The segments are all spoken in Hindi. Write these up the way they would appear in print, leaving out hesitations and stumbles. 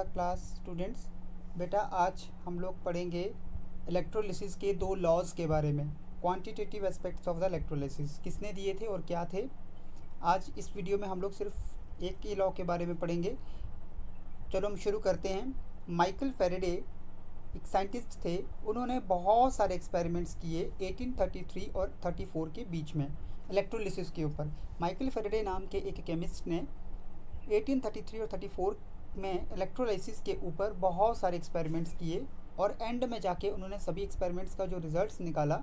Class students. बेटा आज हम लोग पढ़ेंगे इलेक्ट्रोलिसिस के दो लॉज के बारे में। Quantitative aspects of the electrolysis किसने दिए थे और क्या थे। आज इस वीडियो में हम लोग सिर्फ एक ही लॉ के बारे में पढ़ेंगे। चलो हम शुरू करते हैं। माइकल फेरेडे एक साइंटिस्ट थे। उन्होंने बहुत सारे एक्सपेरिमेंट्स किए 1833 और 34 के बीच में इलेक्ट्रोलिसिस के ऊपर। माइकल फेरेडे नाम के एक केमिस्ट ने 1833 और 34 में इलेक्ट्रोलाइसिस के ऊपर बहुत सारे एक्सपेरिमेंट्स किए और एंड में जाके उन्होंने सभी एक्सपेरिमेंट्स का जो रिज़ल्ट्स निकाला,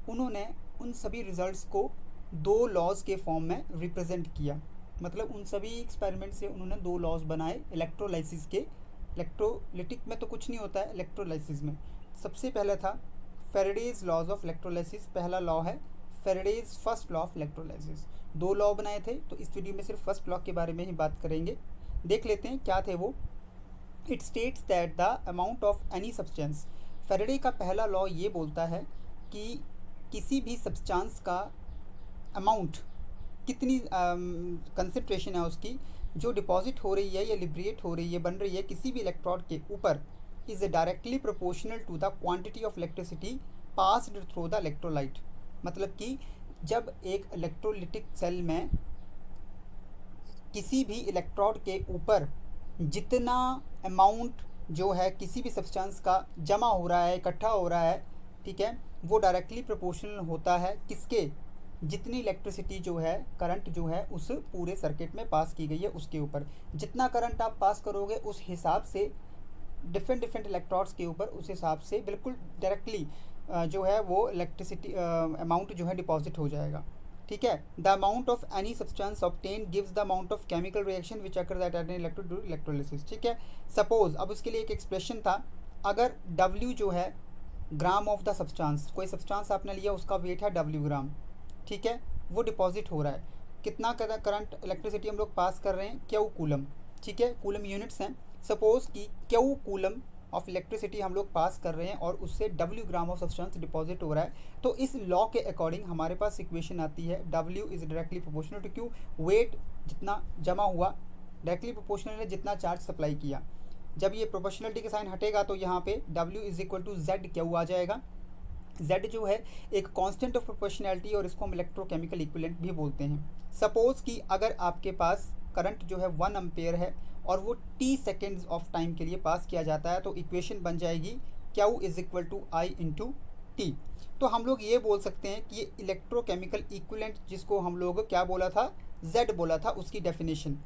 उन्होंने उन सभी रिज़ल्ट्स को दो लॉज के फॉर्म में रिप्रेजेंट किया। मतलब उन सभी एक्सपेरिमेंट से उन्होंने दो लॉज बनाए इलेक्ट्रोलाइसिस के। इलेक्ट्रोलिटिक में तो कुछ नहीं होता है, इलेक्ट्रोलाइसिस में सबसे पहला था फेरेडेज लॉज ऑफ इलेक्ट्रोलाइसिस। पहला लॉ है Faraday's first law of electrolysis. दो लॉ बनाए थे, तो इस वीडियो में सिर्फ फर्स्ट लॉ के बारे में ही बात करेंगे। देख लेते हैं क्या थे वो। It states that the amount of any substance. Faraday का पहला लॉ ये बोलता है कि किसी भी सब्सटेंस का अमाउंट, कितनी कंसंट्रेशन है उसकी जो डिपॉजिट हो रही है या लिब्रेट हो रही है, बन रही है किसी भी इलेक्ट्रोड के ऊपर, is directly proportional to the quantity of electricity passed through the electrolyte. मतलब कि जब एक इलेक्ट्रोलिटिक सेल में किसी भी इलेक्ट्रोड के ऊपर जितना अमाउंट जो है किसी भी सब्सटेंस का जमा हो रहा है, इकट्ठा हो रहा है, ठीक है, वो डायरेक्टली प्रोपोर्शनल होता है किसके, जितनी इलेक्ट्रिसिटी जो है, करंट जो है उस पूरे सर्किट में पास की गई है उसके ऊपर। जितना करंट आप पास करोगे उस हिसाब से डिफरेंट इलेक्ट्रोड्स के ऊपर उस हिसाब से बिल्कुल डायरेक्टली जो है वो इलेक्ट्रिसिटी अमाउंट जो है डिपॉजिट हो जाएगा। ठीक है। The amount of any substance obtain gives the amount of chemical reaction which occur at N electrode during electrolysis. ठीक है। सपोज अब उसके लिए एक एक्सप्रेशन था, अगर W जो है ग्राम ऑफ द सब्सटेंस, कोई सब्सटेंस आपने लिया उसका वेट है W ग्राम, ठीक है, वो डिपॉजिट हो रहा है, कितना करंट इलेक्ट्रिसिटी हम लोग पास कर रहे हैं, Q कूलम। ठीक है, कूलम यूनिट्स हैं। सपोज कि Q कूलम ऑफ इलेक्ट्रिसिटी हम लोग पास कर रहे हैं और उससे W gram of substance deposit हो रहा है। तो इस लॉ के अकॉर्डिंग हमारे पास इक्वेशन आती है W is directly proportional to Q। Weight जितना जमा हुआ डायरेक्टली प्रोपोर्शनल है जितना चार्ज सप्लाई किया। जब ये प्रोपोर्शनलिटी का साइन हटेगा तो यहाँ पे W is equal to ZQ आ जाएगा। Z जो है एक कांस्टेंट ऑफ प्रोपोर्शनैलिटी और इसको हम इलेक्ट्रोकेमिकल इक्विवेलेंट भी बोलते हैं। सपोज कि अगर आपके पास करंट जो है 1 एम्पेयर है और वो t सेकेंड्स ऑफ टाइम के लिए पास किया जाता है, तो इक्वेशन बन जाएगी Q is equal to I into t. तो हम लोग ये बोल सकते हैं कि ये इलेक्ट्रोकेमिकल इक्विवेलेंट, जिसको हम लोग क्या बोला था, Z बोला था, उसकी definition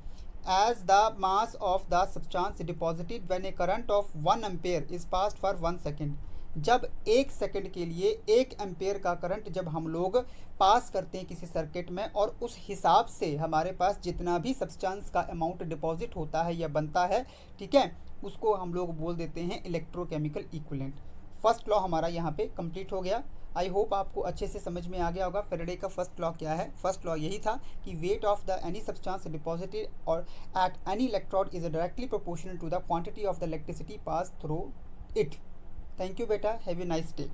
as the mass of the substance deposited when a current of 1 ampere is passed for 1 second। जब 1 सेकंड के लिए 1 एम्पेयर का करंट जब हम लोग पास करते हैं किसी सर्किट में, और उस हिसाब से हमारे पास जितना भी सब्सटेंस का अमाउंट डिपॉजिट होता है या बनता है, ठीक है, उसको हम लोग बोल देते हैं इलेक्ट्रोकेमिकल इक्विवेलेंट। फर्स्ट लॉ हमारा यहाँ पे कंप्लीट हो गया। आई होप आपको अच्छे से समझ में आ गया होगा फेरेडे का फर्स्ट लॉ क्या है। फर्स्ट लॉ यही था कि weight of the any substance deposited और at any electrode is directly proportional to the quantity of the electricity pass through it. Thank you बेटा, हैव ए नाइस डे।